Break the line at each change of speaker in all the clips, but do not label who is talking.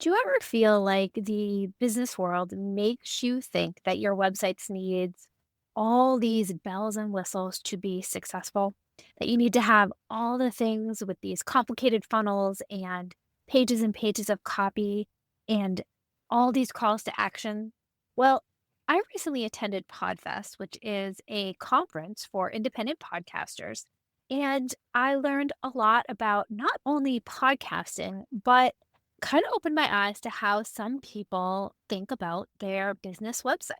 Do you ever feel like the business world makes you think that your websites needs all these bells and whistles to be successful? That you need to have all the things with these complicated funnels and pages of copy and all these calls to action? Well, I recently attended Podfest, which is a conference for independent podcasters. And I learned a lot about not only podcasting, but kind of opened my eyes to how some people think about their business website.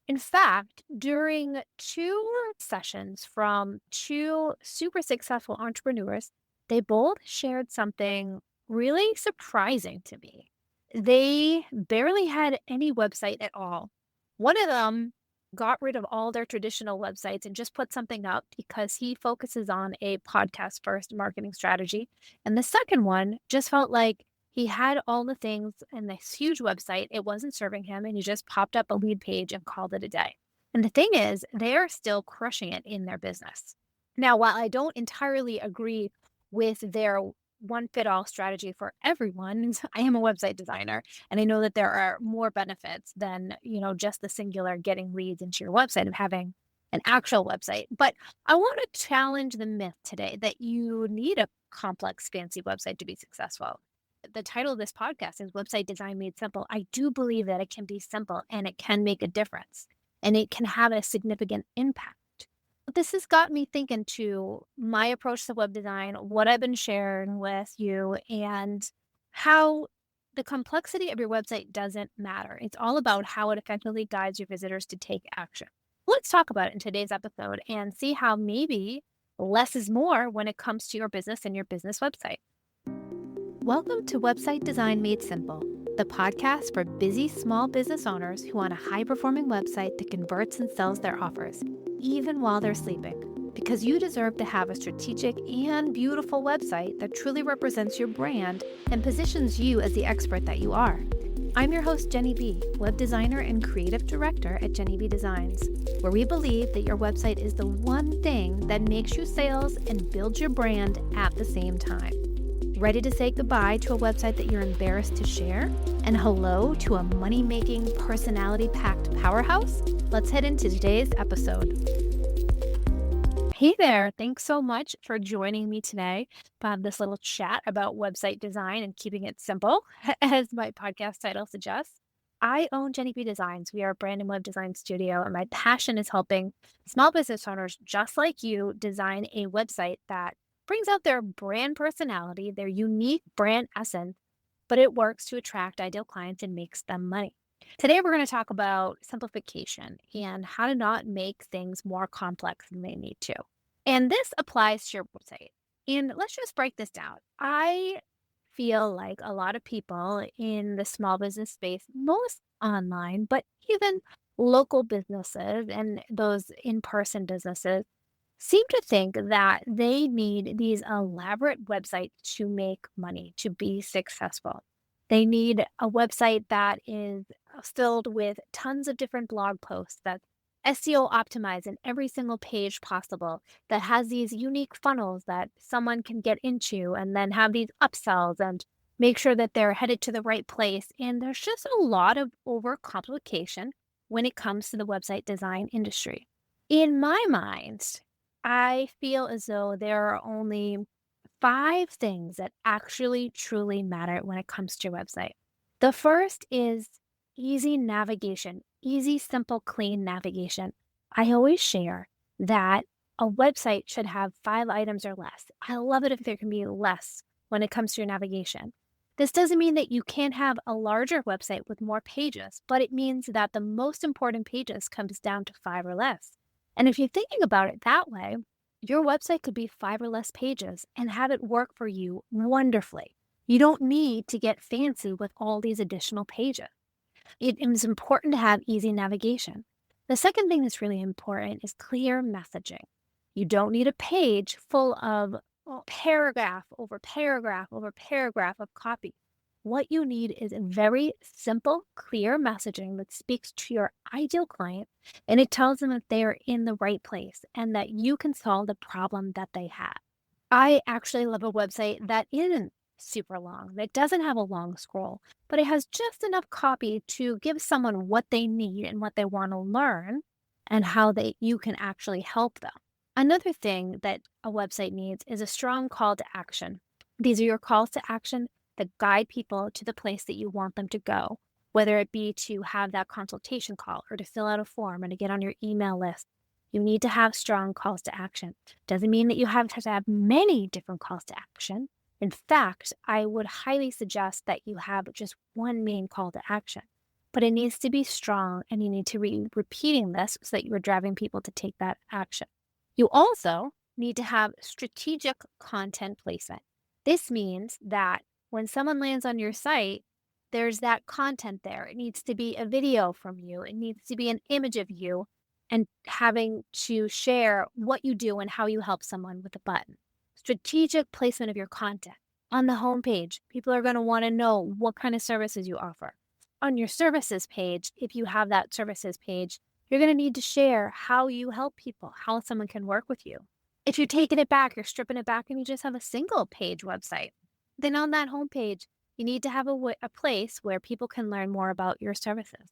In fact, during two sessions from two super successful entrepreneurs, they both shared something really surprising to me. They barely had any website at all. One of them got rid of all their traditional websites and just put something up because he focuses on a podcast first marketing strategy. And the second one just felt like he had all the things in this huge website. It wasn't serving him, and he just popped up a lead page and called it a day. And the thing is, they're still crushing it in their business. Now, while I don't entirely agree with their one fit all strategy for everyone, I am a website designer and I know that there are more benefits than, just the singular getting leads into your website of having an actual website. But I want to challenge the myth today that you need a complex, fancy website to be successful. The title of this podcast is Website Design Made Simple. I do believe that it can be simple and it can make a difference and it can have a significant impact. This has got me thinking to my approach to web design, what I've been sharing with you, and how the complexity of your website doesn't matter. It's all about how it effectively guides your visitors to take action. Let's talk about it in today's episode and see how maybe less is more when it comes to your business and your business website. Welcome to Website Design Made Simple, the podcast for busy small business owners who want a high-performing website that converts and sells their offers, even while they're sleeping. Because you deserve to have a strategic and beautiful website that truly represents your brand and positions you as the expert that you are. I'm your host, Jenny B, web designer and creative director at Jenny B Designs, where we believe that your website is the one thing that makes you sales and builds your brand at the same time. Ready to say goodbye to a website that you're embarrassed to share? And hello to a money-making, personality-packed powerhouse? Let's head into today's episode. Hey there, thanks so much for joining me today for this little chat about website design and keeping it simple, as my podcast title suggests. I own Jenny B Designs. We are a brand and web design studio, and my passion is helping small business owners just like you design a website that brings out their brand personality, their unique brand essence, but it works to attract ideal clients and makes them money. Today, we're going to talk about simplification and how to not make things more complex than they need to. And this applies to your website. And let's just break this down. I feel like a lot of people in the small business space, most online, but even local businesses and those in person businesses, seem to think that they need these elaborate websites to make money, to be successful. They need a website that is filled with tons of different blog posts that's SEO optimized in every single page possible, that has these unique funnels that someone can get into and then have these upsells and make sure that they're headed to the right place. And there's just a lot of overcomplication when it comes to the website design industry. In my mind, I feel as though there are only 5 things that actually truly matter when it comes to your website. The first is easy navigation, easy, simple, clean navigation. I always share that a website should have 5 items or less. I love it if there can be less when it comes to your navigation. This doesn't mean that you can't have a larger website with more pages, but it means that the most important pages comes down to 5 or less. And if you're thinking about it that way, your website could be 5 or less pages and have it work for you wonderfully. You don't need to get fancy with all these additional pages. It is important to have easy navigation. The second thing that's really important is clear messaging. You don't need a page full of paragraph over paragraph over paragraph of copy. What you need is a very simple, clear messaging that speaks to your ideal client, and it tells them that they are in the right place and that you can solve the problem that they have. I actually love a website that isn't super long, that doesn't have a long scroll, but it has just enough copy to give someone what they need and what they want to learn and how you can actually help them. Another thing that a website needs is a strong call to action. These are your calls to action that guide people to the place that you want them to go, whether it be to have that consultation call or to fill out a form and to get on your email list. You need to have strong calls to action. Doesn't mean that you have to have many different calls to action. In fact, I would highly suggest that you have just one main call to action, but it needs to be strong and you need to be repeating this so that you are driving people to take that action. You also need to have strategic content placement. This means that when someone lands on your site, there's that content there. It needs to be a video from you, it needs to be an image of you, and having to share what you do and how you help someone with a button. Strategic placement of your content. On the homepage, people are going to want to know what kind of services you offer. On your services page, if you have that services page, you're going to need to share how you help people, how someone can work with you. If you're taking it back, you're stripping it back, and you just have a single page website, then on that homepage, you need to have a place where people can learn more about your services.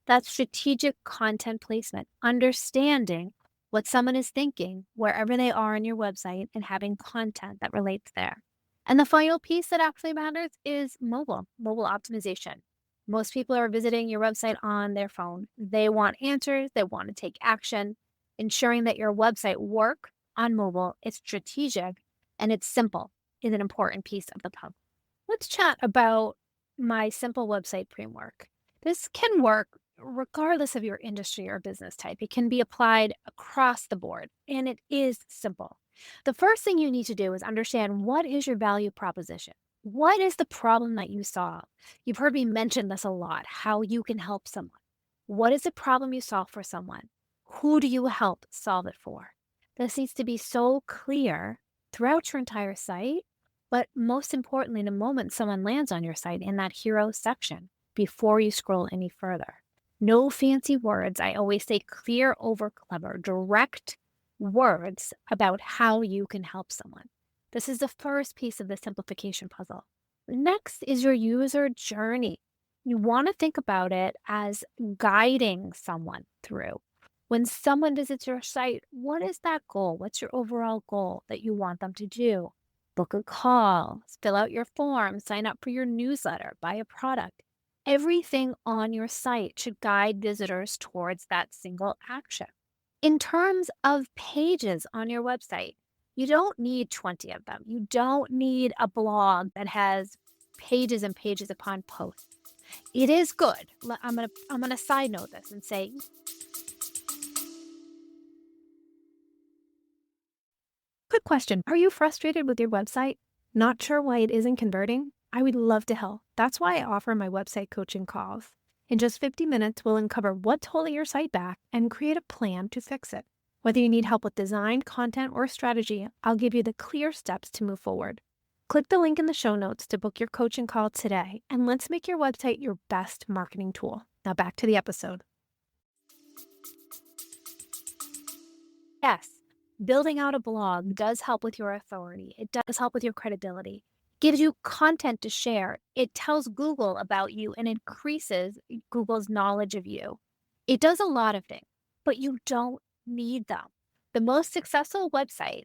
That's strategic content placement, understanding what someone is thinking wherever they are on your website and having content that relates there. And the final piece that actually matters is mobile optimization. Most people are visiting your website on their phone. They want answers, they want to take action. Ensuring that your website works on mobile, it's strategic, and it's simple is an important piece of the puzzle. Let's chat about my simple website framework. This can work regardless of your industry or business type. It can be applied across the board, and it is simple. The first thing you need to do is understand, what is your value proposition? What is the problem that you solve? You've heard me mention this a lot, how you can help someone. What is the problem you solve for someone? Who do you help solve it for? This needs to be so clear throughout your entire site, but most importantly, the moment someone lands on your site in that hero section, before you scroll any further. No fancy words. I always say clear over clever, direct words about how you can help someone. This is the first piece of the simplification puzzle. Next is your user journey. You want to think about it as guiding someone through. When someone visits your site, what is that goal? What's your overall goal that you want them to do? Book a call, fill out your form, sign up for your newsletter, buy a product. Everything on your site should guide visitors towards that single action. In terms of pages on your website, you don't need 20 of them. You don't need a blog that has pages and pages upon posts. It is good. I'm gonna side note this and say, quick question. Are you frustrated with your website? Not sure why it isn't converting? I would love to help. That's why I offer my website coaching calls. In just 50 minutes, we'll uncover what's holding your site back and create a plan to fix it. Whether you need help with design, content, or strategy, I'll give you the clear steps to move forward. Click the link in the show notes to book your coaching call today, and let's make your website your best marketing tool. Now back to the episode. Yes, building out a blog does help with your authority. It does help with your credibility. Gives you content to share. It tells Google about you and increases Google's knowledge of you. It does a lot of things, but you don't need them. The most successful websites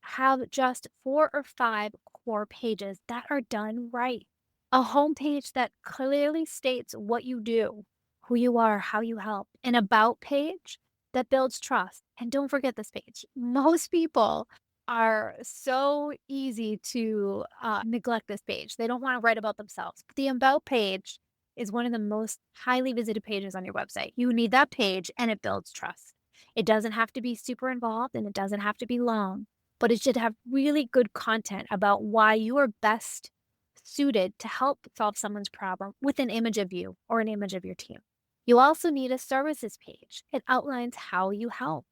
have just 4 or 5 core pages that are done right. A homepage that clearly states what you do, who you are, how you help. An about page that builds trust. And don't forget this page. Most people are so easy to neglect this page. They don't want to write about themselves. But the about page is one of the most highly visited pages on your website. You need that page, and it builds trust. It doesn't have to be super involved, and it doesn't have to be long, but it should have really good content about why you are best suited to help solve someone's problem with an image of you or an image of your team. You also need a services page. It outlines how you help.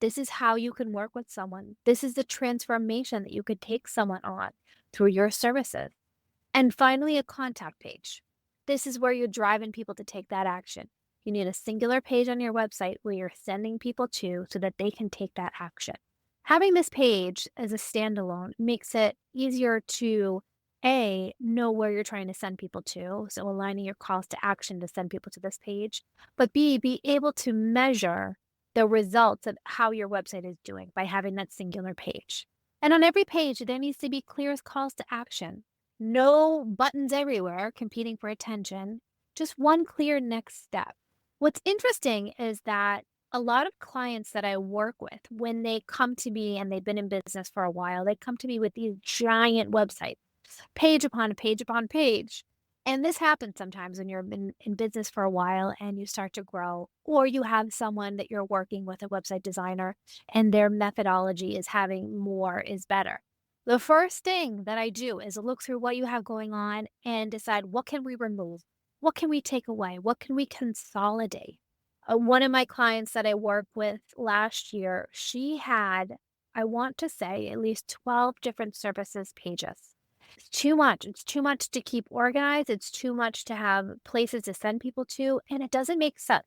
This is how you can work with someone. This is the transformation that you could take someone on through your services. And finally, a contact page. This is where you're driving people to take that action. You need a singular page on your website where you're sending people to so that they can take that action. Having this page as a standalone makes it easier to A, know where you're trying to send people to, so aligning your calls to action to send people to this page, but B, be able to measure the results of how your website is doing by having that singular page. And on every page, there needs to be clear calls to action. No buttons everywhere competing for attention, just one clear next step. What's interesting is that a lot of clients that I work with, when they come to me and they've been in business for a while, they come to me with these giant websites, page upon page upon page. And this happens sometimes when you're in business for a while and you start to grow, or you have someone that you're working with, a website designer, and their methodology is having more is better. The first thing that I do is look through what you have going on and decide what can we remove? What can we take away? What can we consolidate? One of my clients that I worked with last year, she had, I want to say, at least 12 different services pages. It's too much. It's too much to keep organized. It's too much to have places to send people to, and it doesn't make sense.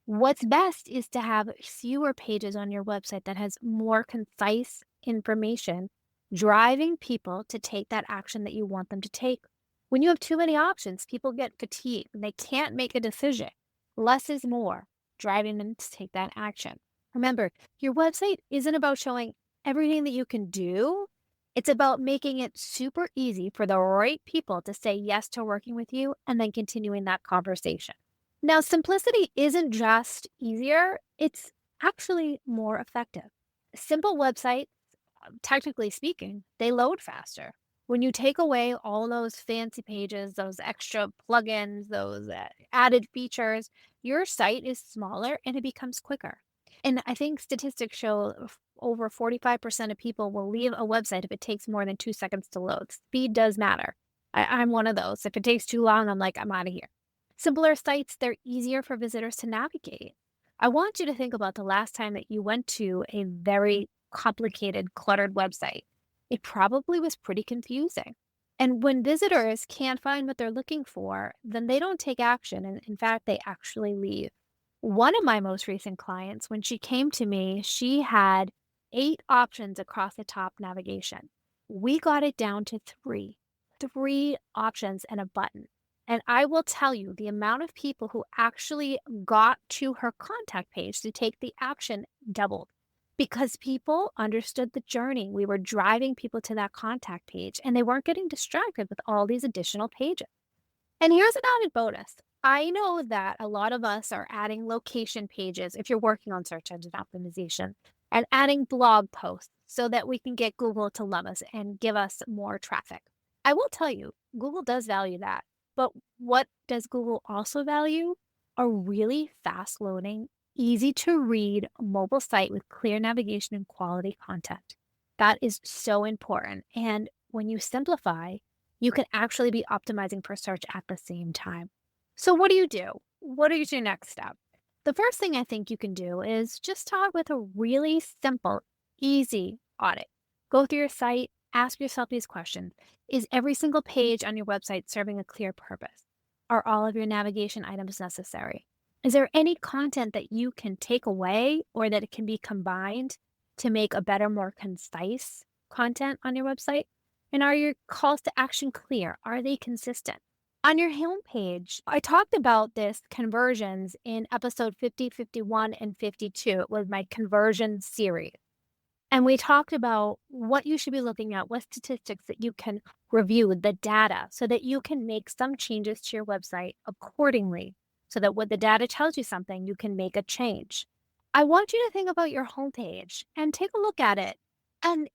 What's best is to have fewer pages on your website that has more concise information, driving people to take that action that you want them to take. When you have too many options, people get fatigued and they can't make a decision. Less is more, driving them to take that action. Remember, your website isn't about showing everything that you can do. It's about making it super easy for the right people to say yes to working with you and then continuing that conversation. Now, simplicity isn't just easier, it's actually more effective. Simple websites, technically speaking, they load faster. When you take away all those fancy pages, those extra plugins, those added features, your site is smaller and it becomes quicker. And I think statistics show over 45% of people will leave a website if it takes more than 2 seconds to load. Speed does matter. I'm one of those. If it takes too long, I'm like, I'm out of here. Simpler sites, they're easier for visitors to navigate. I want you to think about the last time that you went to a very complicated, cluttered website. It probably was pretty confusing. And when visitors can't find what they're looking for, then they don't take action. And in fact, they actually leave. One of my most recent clients, when she came to me, she had 8 options across the top navigation. We got it down to three options and a button. And I will tell you the amount of people who actually got to her contact page to take the action doubled because people understood the journey. We were driving people to that contact page and they weren't getting distracted with all these additional pages. And here's an added bonus. I know that a lot of us are adding location pages if you're working on search engine optimization and adding blog posts so that we can get Google to love us and give us more traffic. I will tell you, Google does value that. But what does Google also value? A really fast loading, easy to read mobile site with clear navigation and quality content. That is so important. And when you simplify, you can actually be optimizing for search at the same time. So, what do you do? What is your next step? The first thing I think you can do is just start with a really simple, easy audit. Go through your site, ask yourself these questions. Is every single page on your website serving a clear purpose? Are all of your navigation items necessary? Is there any content that you can take away or that it can be combined to make a better, more concise content on your website? And are your calls to action clear? Are they consistent? On your homepage, I talked about this conversions in episode 50, 51, and 52. It was my conversion series. And we talked about what you should be looking at, what statistics that you can review, the data, so that you can make some changes to your website accordingly, so that when the data tells you something, you can make a change. I want you to think about your homepage and take a look at it. And,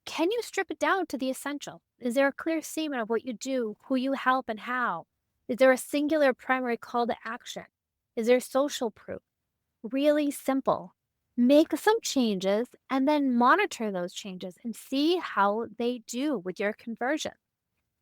can you strip it down to the essential? Is there a clear statement of what you do, who you help, and how? Is there a singular primary call to action? Is there social proof? Really simple. Make some changes and then monitor those changes and see how they do with your conversion.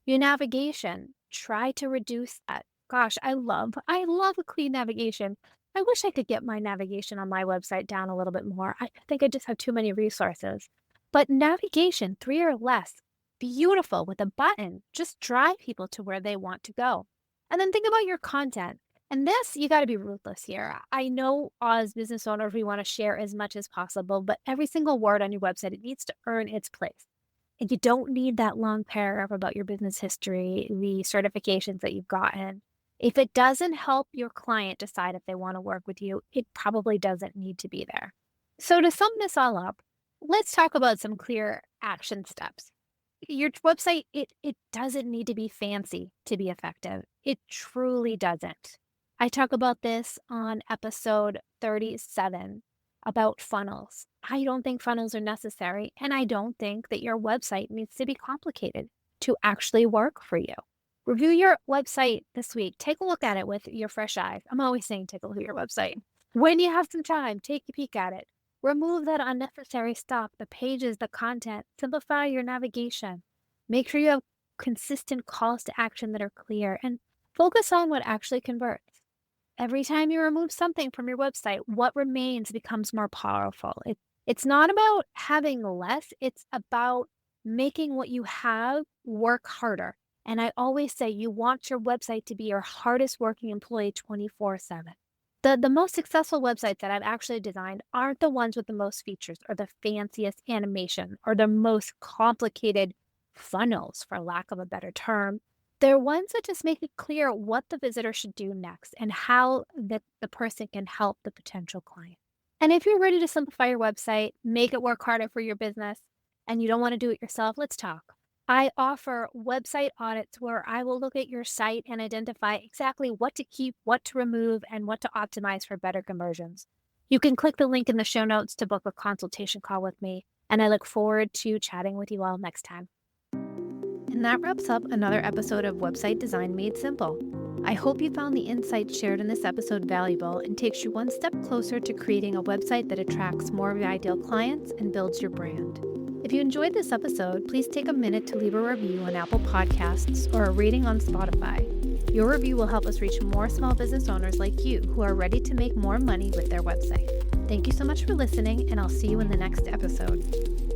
Your navigation, try to reduce that. Gosh, I love a clean navigation. I wish I could get my navigation on my website down a little bit more. I think I just have too many resources. But navigation, 3 or less, beautiful with a button, just drive people to where they want to go. And then think about your content. And this, you got to be ruthless here. I know as business owners, we want to share as much as possible, but every single word on your website, it needs to earn its place. And you don't need that long paragraph about your business history, the certifications that you've gotten. If it doesn't help your client decide if they want to work with you, it probably doesn't need to be there. So, to sum this all up, let's talk about some clear action steps. Your website, it doesn't need to be fancy to be effective. It truly doesn't. I talk about this on episode 37 about funnels. I don't think funnels are necessary, and I don't think that your website needs to be complicated to actually work for you. Review your website this week. Take a look at it with your fresh eyes. I'm always saying take a look at your website. When you have some time, take a peek at it. Remove that unnecessary stuff, the pages, the content. Simplify your navigation. Make sure you have consistent calls to action that are clear and focus on what actually converts. Every time you remove something from your website, what remains becomes more powerful. It's not about having less, it's about making what you have work harder. And I always say you want your website to be your hardest working employee 24/7. The most successful websites that I've actually designed aren't the ones with the most features or the fanciest animation or the most complicated funnels, for lack of a better term. They're ones that just make it clear what the visitor should do next and how the person can help the potential client. And if you're ready to simplify your website, make it work harder for your business, and you don't want to do it yourself, let's talk. I offer website audits where I will look at your site and identify exactly what to keep, what to remove, and what to optimize for better conversions. You can click the link in the show notes to book a consultation call with me, and I look forward to chatting with you all next time. And that wraps up another episode of Website Design Made Simple. I hope you found the insights shared in this episode valuable and takes you one step closer to creating a website that attracts more of your ideal clients and builds your brand. If you enjoyed this episode, please take a minute to leave a review on Apple Podcasts or a rating on Spotify. Your review will help us reach more small business owners like you who are ready to make more money with their website. Thank you so much for listening, and I'll see you in the next episode.